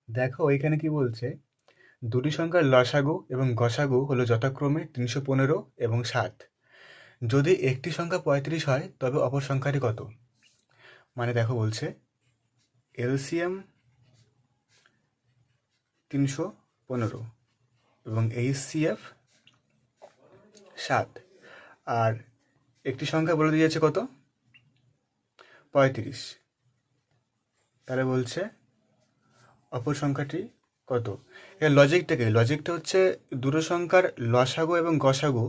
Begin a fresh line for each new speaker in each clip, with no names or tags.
দেখো এখানে কি বলছে, দুটি সংখ্যার লসাগু এবং গসাগু হলো যথাক্রমে 315 এবং 7। যদি একটি সংখ্যা 35 হয় তবে অপর সংখ্যাটি কত? মানে দেখো বলছে এলসিএম 315 এবং এইচসিএফ 7, আর একটি সংখ্যা বলে দিয়েছে কত, 35। তাহলে বলছে অপর সংখ্যাটি কত। এর লজিকটা হচ্ছে দুটো সংখ্যার লসাগু এবং গসাগু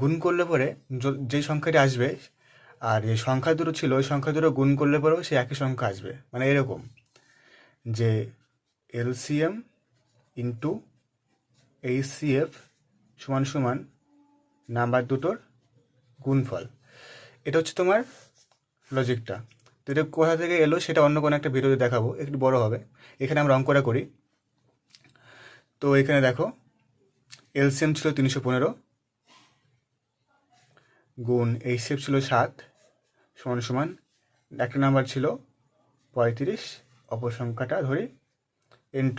গুণ করলে পরে যেই সংখ্যাটি আসবে, আর যে সংখ্যা দুটো ছিল ওই সংখ্যা দুটো গুণ করলে পরেও সে একই সংখ্যা আসবে। মানে এরকম যে এলসিএম ইন্টু এইচসিএফ সমান সমান নাম্বার দুটোর গুণফল। এটা হচ্ছে তোমার লজিকটা। তো এটা কোথা থেকে এলো সেটা অন্য কোনো একটা ভিডিওতে দেখাবো, একটু বড় হবে। এখানে আমরা অঙ্কটা করি। তো এখানে দেখো এলসিএম ছিল 315 গুণ এইচসিএফ ছিল 7 সমান সমান একটা নাম্বার ছিল 35, অপর সংখ্যাটা ধরি N2।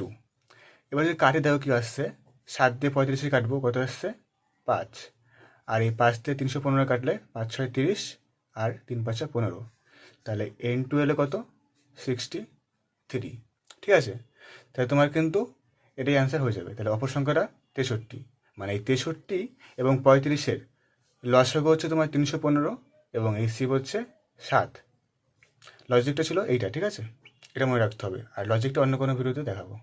এবার যদি কাটে দেখো কী আসছে, 7 দিয়ে 35 কাটবো, কত আসছে 5। আর এই 5 দিয়ে 315 কাটলে 5 6 30 আর 3 5 15, তাহলে N2 এলে কত 63। ঠিক আছে, তাহলে তোমার কিন্তু এটাই অ্যান্সার হয়ে যাবে। তাহলে অপর সংখ্যাটা 63, মানে এই 63 এবং 35-এর লসাগু হচ্ছে তোমার 315 এবং এই সিভ হচ্ছে 7। লজিকটা ছিল এইটা, ঠিক আছে, এটা মনে রাখতে হবে। আর লজিকটা অন্য কোনো ভিডিওতে দেখাবো।